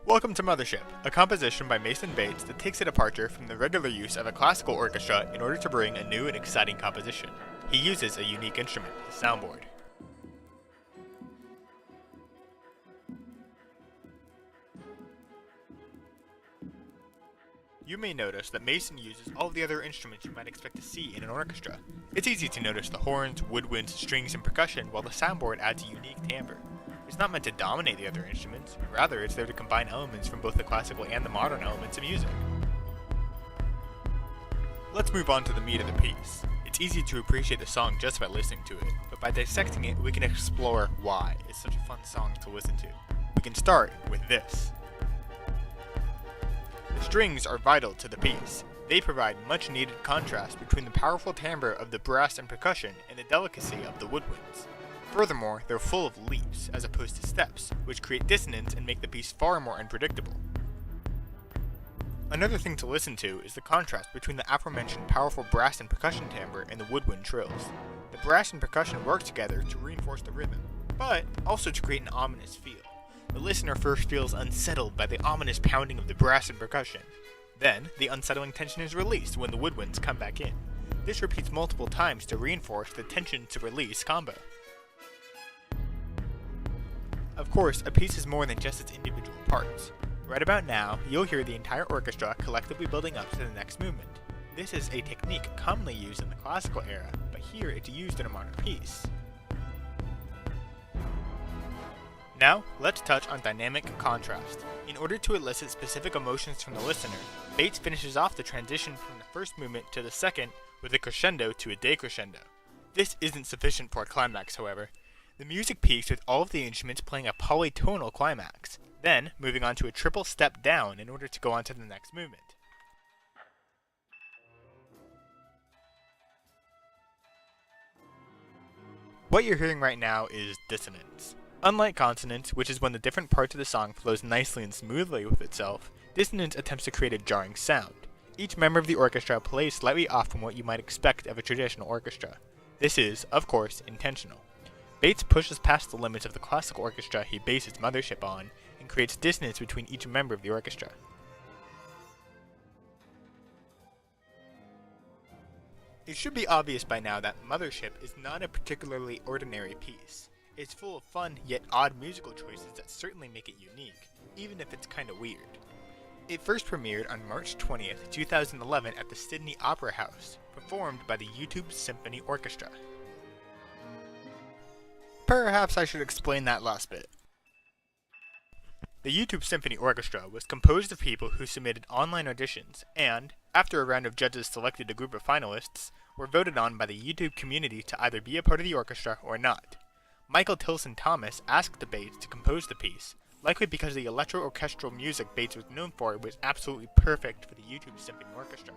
Welcome to Mothership, a composition by Mason Bates that takes a departure from the regular use of a classical orchestra in order to bring a new and exciting composition. He uses a unique instrument, the soundboard. You may notice that Mason uses all of the other instruments you might expect to see in an orchestra. It's easy to notice the horns, woodwinds, strings, and percussion, while the soundboard adds a unique timbre. It's not meant to dominate the other instruments, rather it's there to combine elements from both the classical and the modern elements of music. Let's move on to the meat of the piece. It's easy to appreciate the song just by listening to it, but by dissecting it we can explore why it's such a fun song to listen to. We can start with this. The strings are vital to the piece. They provide much needed contrast between the powerful timbre of the brass and percussion and the delicacy of the woodwinds. Furthermore, they're full of leaps, as opposed to steps, which create dissonance and make the piece far more unpredictable. Another thing to listen to is the contrast between the aforementioned powerful brass and percussion timbre and the woodwind trills. The brass and percussion work together to reinforce the rhythm, but also to create an ominous feel. The listener first feels unsettled by the ominous pounding of the brass and percussion. Then, the unsettling tension is released when the woodwinds come back in. This repeats multiple times to reinforce the tension to release combo. Of course, a piece is more than just its individual parts. Right about now, you'll hear the entire orchestra collectively building up to the next movement. This is a technique commonly used in the classical era, but here it's used in a modern piece. Now, let's touch on dynamic contrast. In order to elicit specific emotions from the listener, Bates finishes off the transition from the first movement to the second with a crescendo to a decrescendo. This isn't sufficient for a climax, however. The music peaks with all of the instruments playing a polytonal climax, then moving on to a triple step down in order to go on to the next movement. What you're hearing right now is dissonance. Unlike consonance, which is when the different parts of the song flows nicely and smoothly with itself, dissonance attempts to create a jarring sound. Each member of the orchestra plays slightly off from what you might expect of a traditional orchestra. This is, of course, intentional. Bates pushes past the limits of the classical orchestra he bases Mothership on, and creates dissonance between each member of the orchestra. It should be obvious by now that Mothership is not a particularly ordinary piece. It's full of fun yet odd musical choices that certainly make it unique, even if it's kinda weird. It first premiered on March 20th, 2011 at the Sydney Opera House, performed by the YouTube Symphony Orchestra. Perhaps I should explain that last bit. The YouTube Symphony Orchestra was composed of people who submitted online auditions and, after a round of judges selected a group of finalists, were voted on by the YouTube community to either be a part of the orchestra or not. Michael Tilson Thomas asked Bates to compose the piece, likely because the electro-orchestral music Bates was known for was absolutely perfect for the YouTube Symphony Orchestra.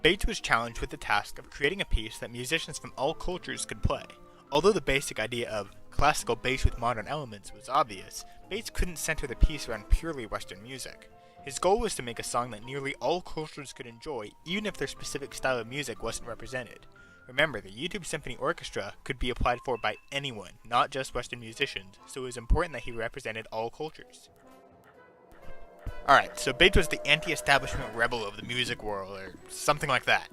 Bates was challenged with the task of creating a piece that musicians from all cultures could play. Although the basic idea of classical bass with modern elements was obvious, Bates couldn't center the piece around purely Western music. His goal was to make a song that nearly all cultures could enjoy, even if their specific style of music wasn't represented. Remember, the YouTube Symphony Orchestra could be applied for by anyone, not just Western musicians, so it was important that he represented all cultures. Alright, so Bates was the anti-establishment rebel of the music world, or something like that.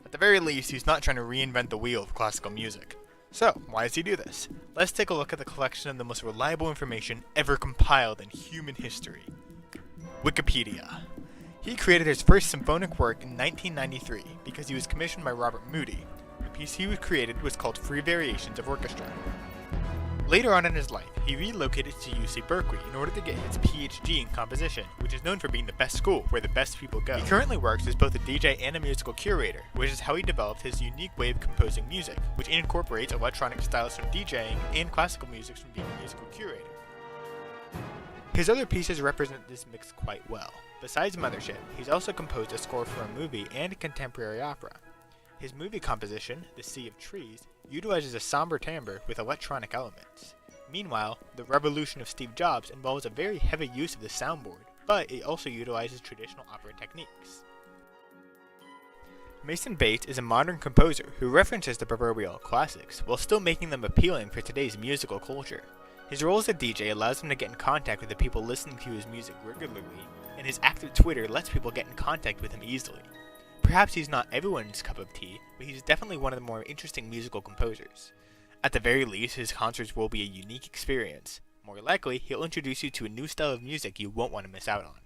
At the very least, he's not trying to reinvent the wheel of classical music. So, why does he do this? Let's take a look at the collection of the most reliable information ever compiled in human history. Wikipedia. He created his first symphonic work in 1993 because he was commissioned by Robert Moody. The piece he created was called Free Variations of Orchestra. Later on in his life, he relocated to UC Berkeley in order to get his PhD in composition, which is known for being the best school where the best people go. He currently works as both a DJ and a musical curator, which is how he developed his unique way of composing music, which incorporates electronic styles from DJing and classical music from being a musical curator. His other pieces represent this mix quite well. Besides Mothership, he's also composed a score for a movie and a contemporary opera. His movie composition, The Sea of Trees, utilizes a somber timbre with electronic elements. Meanwhile, The Revolution of Steve Jobs involves a very heavy use of the soundboard, but it also utilizes traditional opera techniques. Mason Bates is a modern composer who references the proverbial classics while still making them appealing for today's musical culture. His role as a DJ allows him to get in contact with the people listening to his music regularly, and his active Twitter lets people get in contact with him easily. Perhaps he's not everyone's cup of tea, but he's definitely one of the more interesting musical composers. At the very least, his concerts will be a unique experience. More likely, he'll introduce you to a new style of music you won't want to miss out on.